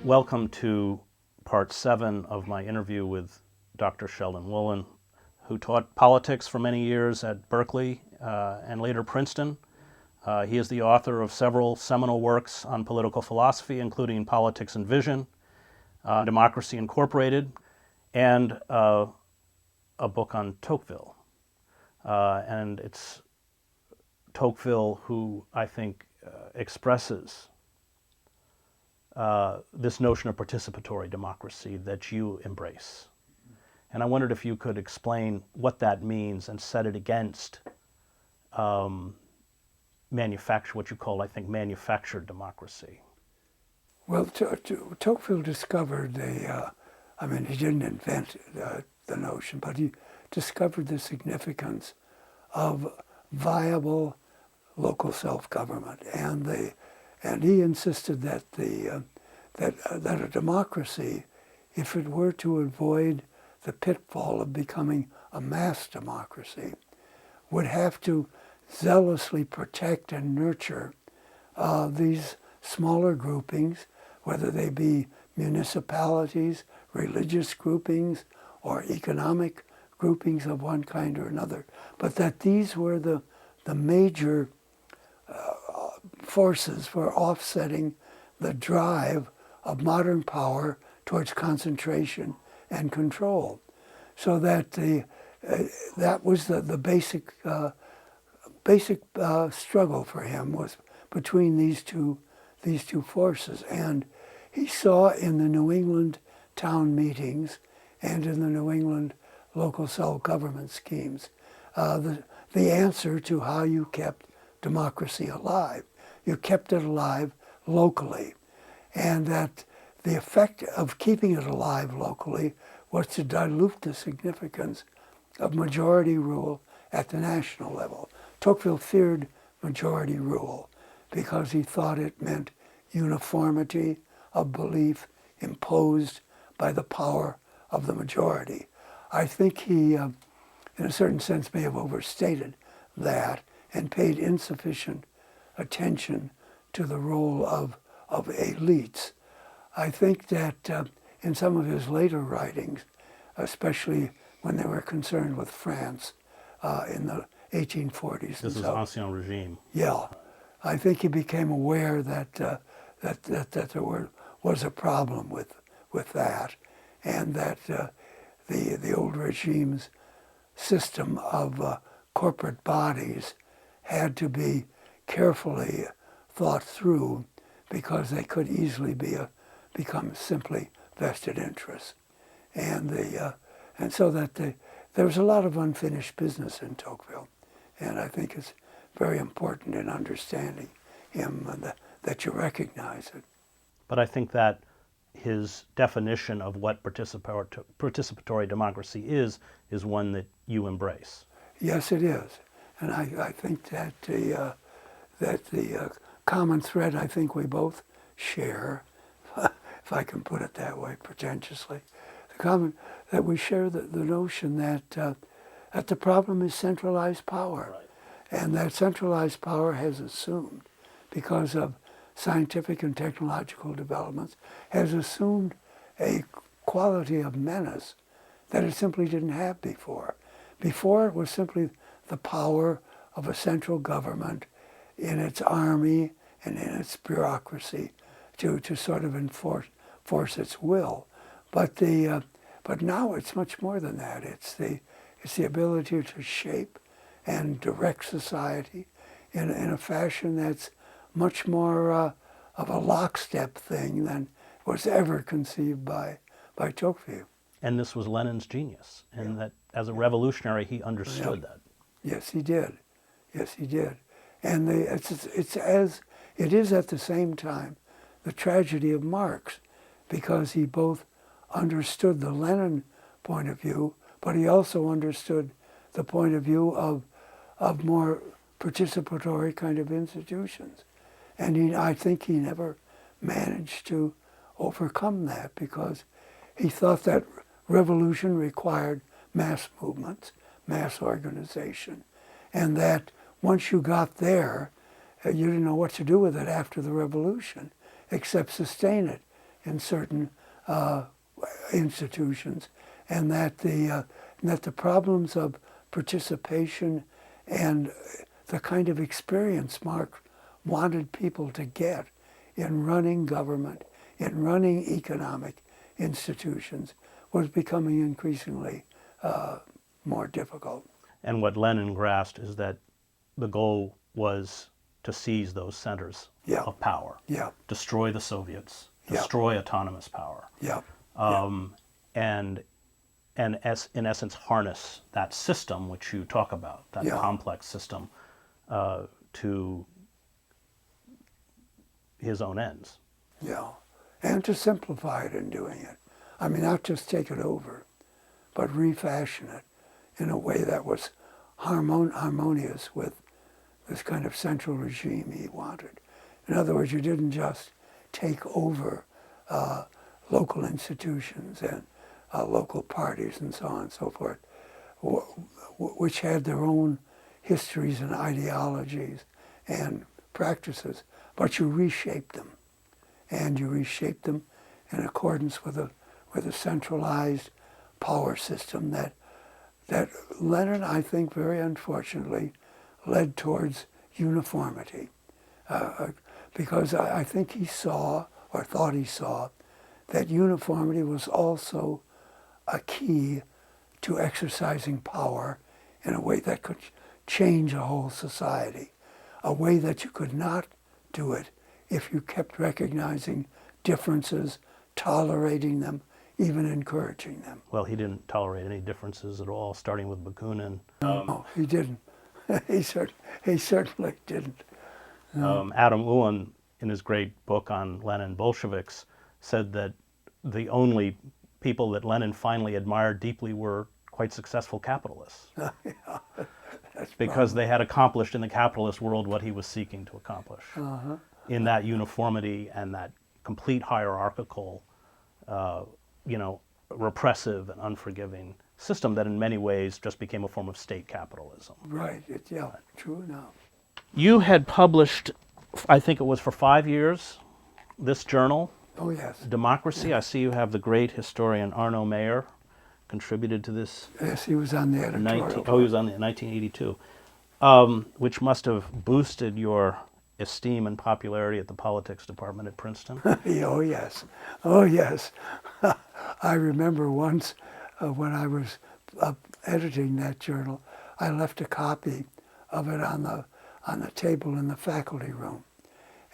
Welcome to part 7 of my interview with Dr. Sheldon Wolin, who taught politics for many years at Berkeley and later Princeton. He is the author of several seminal works on political philosophy, including Politics and Vision, Democracy Incorporated, and a book on Tocqueville. And it's Tocqueville who I think expresses this notion of participatory democracy that you embrace. And I wondered if you could explain what that means and set it against what you call, I think, manufactured democracy. Well, Tocqueville discovered he didn't invent the notion, but he discovered the significance of viable local self-government, and he insisted that that a democracy, if it were to avoid the pitfall of becoming a mass democracy, would have to zealously protect and nurture these smaller groupings, whether they be municipalities, religious groupings, or economic groupings of one kind or another, but that these were the major forces for offsetting the drive of modern power towards concentration and control. So that that was the basic struggle for him, was between these two forces. And he saw in the New England town meetings and in the New England local self-government schemes the answer to how you kept democracy alive. You kept it alive locally, and that the effect of keeping it alive locally was to dilute the significance of majority rule at the national level. Tocqueville feared majority rule because he thought it meant uniformity of belief imposed by the power of the majority. I think he, in a certain sense, may have overstated that and paid insufficient attention to the role of elites. I think that in some of his later writings, especially when they were concerned with France in the 1840s. This is Ancien Regime. Yeah, I think he became aware that there was a problem with that, and that the old regime's system of corporate bodies had to be carefully thought through, because they could easily become simply vested interests, and so that there was a lot of unfinished business in Tocqueville, and I think it's very important in understanding him that you recognize it. But I think that his definition of what participatory democracy is one that you embrace. Yes, it is, and I think that the common thread I think we both share, if I can put it that way pretentiously, that we share the notion that the problem is centralized power, right, and that centralized power has assumed, because of scientific and technological developments, has assumed a quality of menace that it simply didn't have before. Before, it was simply the power of a central government in its army and in its bureaucracy to sort of enforce its will. But now it's much more than that. It's the ability to shape and direct society in a fashion that's much more of a lockstep thing than was ever conceived by Tocqueville. And this was Lenin's genius, and that as a revolutionary he understood that. Yes, he did. Yes, he did. And it is at the same time the tragedy of Marx, because he both understood the Lenin point of view, but he also understood the point of view of more participatory kind of institutions. And I think he never managed to overcome that, because he thought that revolution required mass movements, mass organization, and that once you got there, you didn't know what to do with it after the revolution, except sustain it in certain institutions, and that the problems of participation and the kind of experience Marx wanted people to get in running government, in running economic institutions, was becoming increasingly more difficult. And what Lenin grasped is that the goal was to seize those centers Yeah. of power, Yeah. destroy the Soviets, Yeah. destroy autonomous power, Yeah. and in essence harness that system which you talk about, that Yeah. complex system, to his own ends. Yeah. And to simplify it in doing it. I mean, not just take it over, but refashion it in a way that was harmonious with this kind of central regime he wanted. In other words, you didn't just take over local institutions and local parties and so on and so forth, which had their own histories and ideologies and practices, but you reshaped them. And you reshaped them in accordance with a centralized power system that Lenin, I think, very unfortunately, led towards uniformity. Because I think he saw, or thought he saw, that uniformity was also a key to exercising power in a way that could change a whole society, a way that you could not do it if you kept recognizing differences, tolerating them, even encouraging them. Well, he didn't tolerate any differences at all, starting with Bakunin. No, he didn't. he certainly didn't. Adam Ulin, in his great book on Lenin Bolsheviks, said that the only people that Lenin finally admired deeply were quite successful capitalists. Yeah, that's because they had accomplished in the capitalist world what he was seeking to accomplish. In that uniformity and that complete hierarchical, repressive and unforgiving system that in many ways just became a form of state capitalism. right. Yeah, true enough. You had published, I think it was for 5 years, this journal, Oh yes. Democracy. I see you have the great historian Arno Mayer contributed to this. Yes, he was on the editorial. He was on the 1982, which must have boosted your esteem and popularity at the politics department at Princeton. Oh yes, oh yes. I remember once when I was editing that journal, I left a copy of it on the table in the faculty room,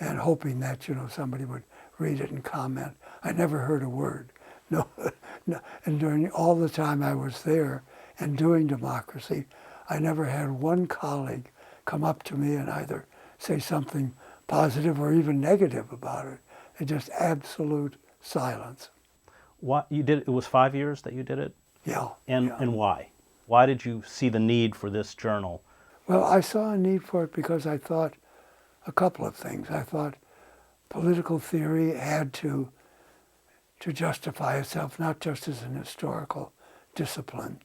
and hoping that somebody would read it and comment. I never heard a word. No, no. And during all the time I was there and doing Democracy, I never had one colleague come up to me and either say something positive or even negative about it. It's just absolute silence. What you did? It was 5 years that you did it, Yeah. and yeah. and why? Why did you see the need for this journal? Well, I saw a need for it because I thought a couple of things. I thought political theory had to justify itself not just as an historical discipline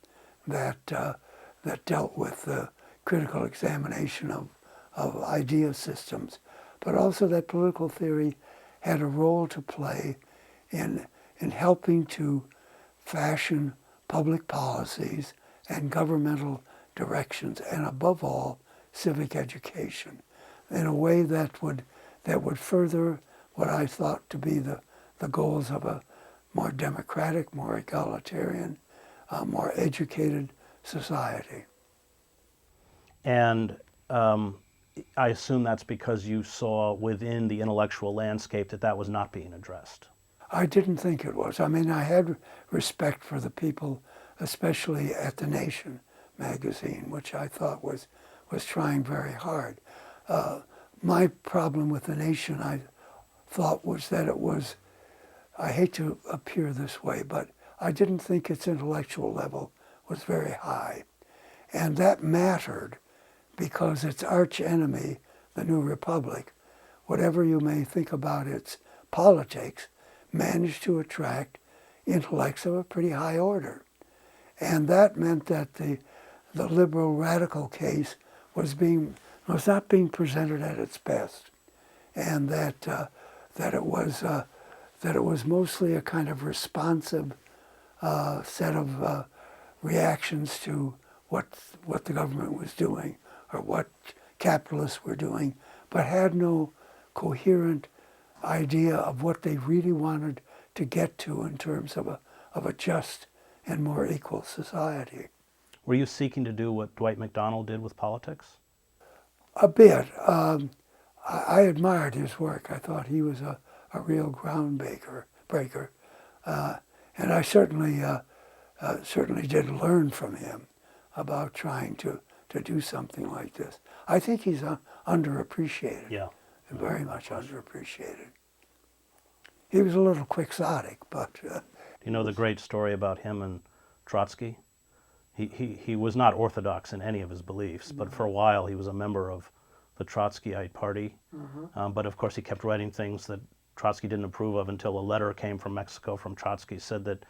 that dealt with the critical examination of idea systems, but also that political theory had a role to play in helping to fashion public policies and governmental directions, and above all, civic education, in a way that would further what I thought to be the goals of a more democratic, more egalitarian, more educated society. And I assume that's because you saw within the intellectual landscape that was not being addressed. I didn't think it was. I mean, I had respect for the people, especially at The Nation magazine, which I thought was trying very hard. My problem with The Nation, I thought, was that it was, I hate to appear this way, but I didn't think its intellectual level was very high. And that mattered because its arch enemy, the New Republic, whatever you may think about its politics, managed to attract intellects of a pretty high order. And that meant that the liberal radical case was not being presented at its best, and that it was that it was mostly a kind of responsive set of reactions to what the government was doing or what capitalists were doing, but had no coherent idea of what they really wanted to get to in terms of a just and more equal society. Were you seeking to do what Dwight MacDonald did with politics? A bit. I admired his work. I thought he was a real breaker. And I certainly did learn from him about trying to do something like this. I think he's underappreciated. Yeah. Very much underappreciated. He was a little quixotic, but... Do you know the great story about him and Trotsky? He was not orthodox in any of his beliefs, but for a while he was a member of the Trotskyite party. But of course he kept writing things that Trotsky didn't approve of until a letter came from Mexico from Trotsky, said that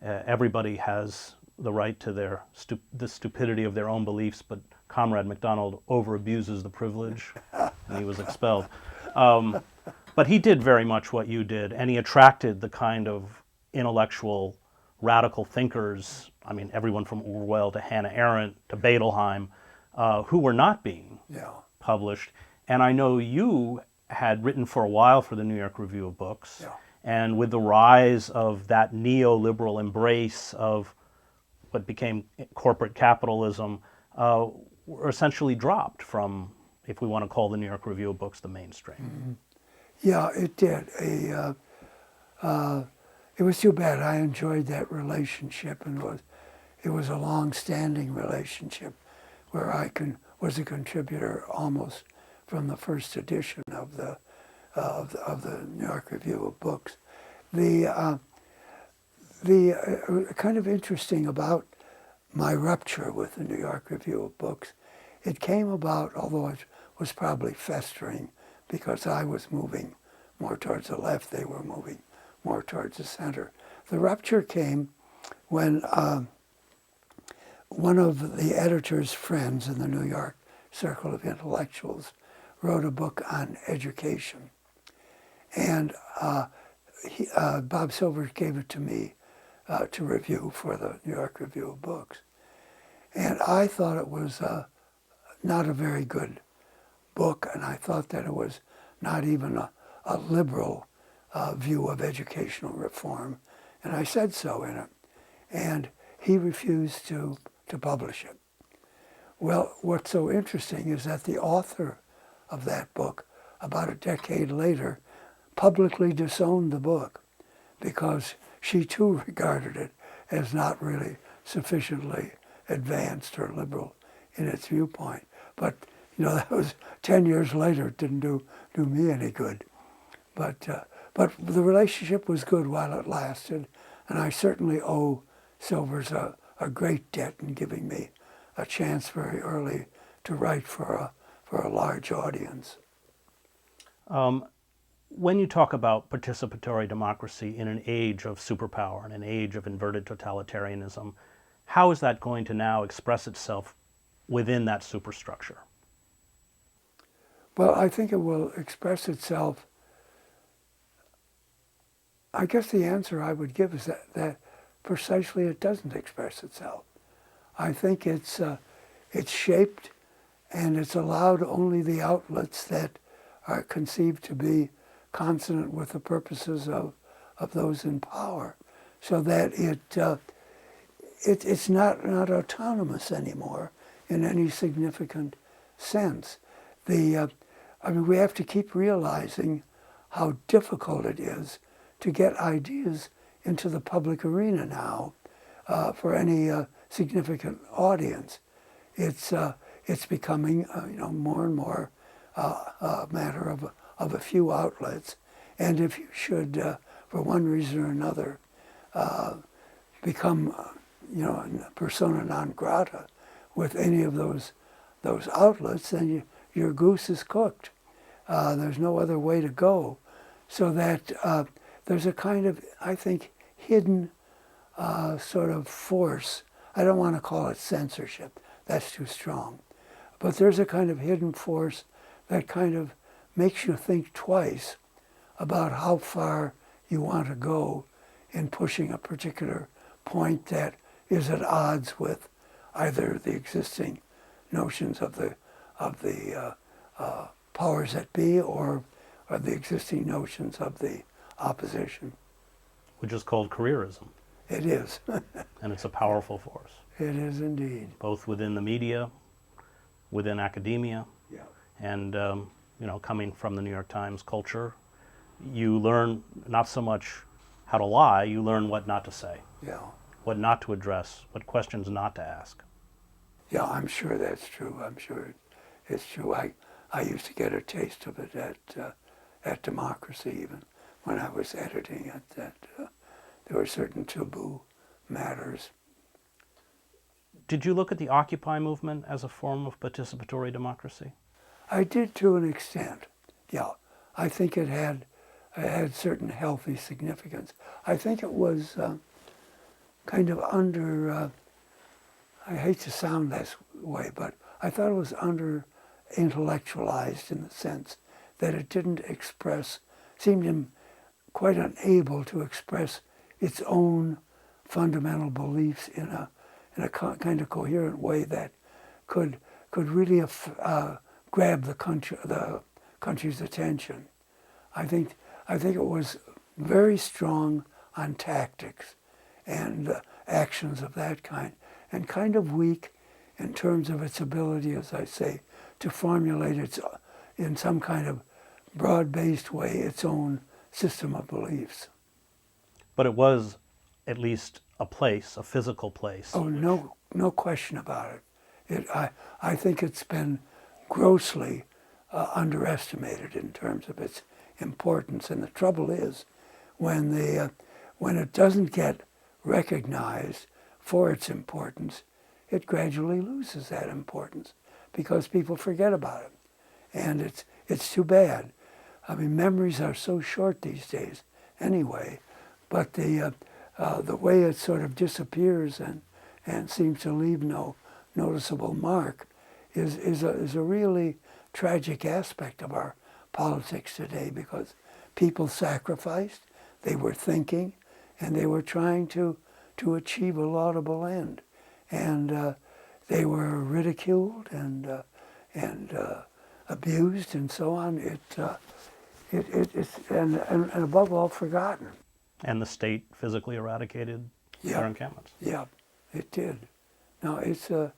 everybody has the right to the stupidity of their own beliefs, but Comrade MacDonald over-abuses the privilege, and he was expelled. But he did very much what you did, and he attracted the kind of intellectual, radical thinkers, I mean, everyone from Orwell to Hannah Arendt to Bedelheim, who were not being published. And I know you had written for a while for the New York Review of Books, and with the rise of that neoliberal embrace of what became corporate capitalism, were essentially dropped from, if we want to call the New York Review of Books the mainstream. Yeah, it did. It was too bad. I enjoyed that relationship, and it was a long-standing relationship where I was a contributor almost from the first edition of the New York Review of Books. The kind of interesting about my rupture with the New York Review of Books, it came about, although it was probably festering, because I was moving more towards the left, they were moving more towards the center. The rupture came when one of the editor's friends in the New York Circle of Intellectuals wrote a book on education. And Bob Silver gave it to me to review for the New York Review of Books. And I thought it was not a very good book, and I thought that it was not even a liberal view of educational reform. And I said so in it. And he refused to publish it. Well, what's so interesting is that the author of that book, about a decade later, publicly disowned the book because she too regarded it as not really sufficiently advanced or liberal in its viewpoint. But, you know, that was 10 years later. It didn't do me any good. But the relationship was good while it lasted, and I certainly owe Silvers a great debt in giving me a chance very early to write for a large audience. When you talk about participatory democracy in an age of superpower, in an age of inverted totalitarianism, how is that going to now express itself within that superstructure? Well, I think it will express itself. I guess the answer I would give is that precisely it doesn't express itself. I think it's shaped and it's allowed only the outlets that are conceived to be consonant with the purposes of those in power, so that it's not autonomous anymore in any significant sense. I mean, we have to keep realizing how difficult it is to get ideas into the public arena now for any significant audience. It's becoming more and more a matter of a few outlets, and if you should, for one reason or another, become persona non grata with any of those outlets, then your goose is cooked. There's no other way to go, so that there's a kind of, I think, hidden sort of force. I don't want to call it censorship. That's too strong. But there's a kind of hidden force that kind of makes you think twice about how far you want to go in pushing a particular point that is at odds with either the existing notions of the powers that be or the existing notions of the opposition. Which is called careerism. It is. And it's a powerful force. It is indeed. Both within the media, within academia, Yeah. and coming from the New York Times culture, you learn not so much how to lie, you learn what not to say, Yeah. what not to address, what questions not to ask. Yeah, I'm sure that's true. I'm sure it's true. I used to get a taste of it at Democracy, even when I was editing it, that there were certain taboo matters. Did you look at the Occupy movement as a form of participatory democracy? I did to an extent. Yeah, I think it had certain healthy significance. I think it was kind of under. I hate to sound this way, but I thought it was under intellectualized in the sense that it didn't seemed quite unable to express its own fundamental beliefs in a kind of coherent way that could really grab the country's attention. I think it was very strong on tactics and actions of that kind, and kind of weak in terms of its ability, as I say, to formulate in some kind of broad-based way its own system of beliefs. But it was at least a place, a physical place. Oh, no question about it. I think it's been grossly underestimated in terms of its importance. And the trouble is, when it doesn't get recognized for its importance, it gradually loses that importance because people forget about it. And it's too bad. I mean, memories are so short these days anyway, but the way it sort of disappears and seems to leave no noticeable mark is a really tragic aspect of our politics today, because people sacrificed, they were thinking, and they were trying to achieve a laudable end. And they were ridiculed and abused and so on. It's above all forgotten. And the state physically eradicated their encampments. Yeah, it did. Now it's a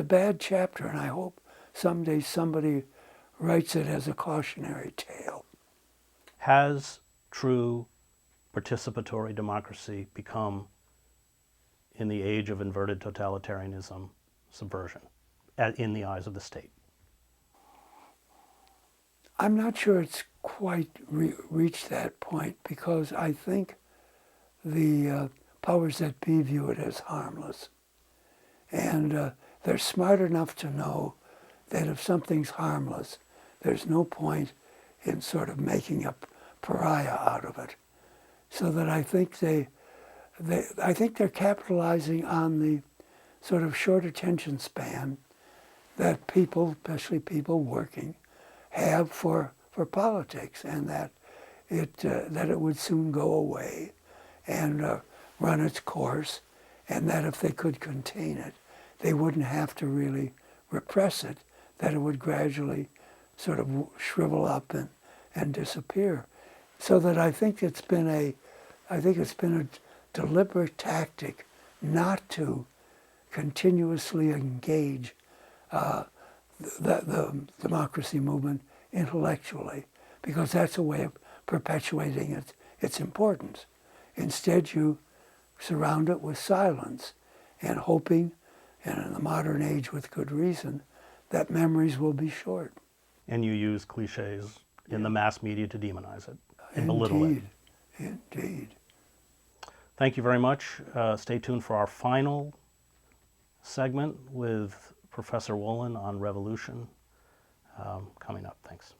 bad chapter, and I hope someday somebody writes it as a cautionary tale. Has true participatory democracy become, in the age of inverted totalitarianism, subversion in the eyes of the state? I'm not sure it's quite reached that point, because I think the powers that be view it as harmless. And they're smart enough to know that if something's harmless, there's no point in sort of making a pariah out of it. So that I think they're capitalizing on the sort of short attention span that people, especially people working, have for politics, and that it would soon go away and run its course, and that if they could contain it, they wouldn't have to really repress it, that it would gradually sort of shrivel up and disappear. So that I think it's been a deliberate tactic not to continuously engage the democracy movement intellectually, because that's a way of perpetuating its importance. Instead, you surround it with silence and hoping, and in the modern age with good reason, that memories will be short. And you use cliches in the mass media to demonize it and belittle it. Indeed. Thank you very much. Stay tuned for our final segment with Professor Wolin on revolution coming up. Thanks.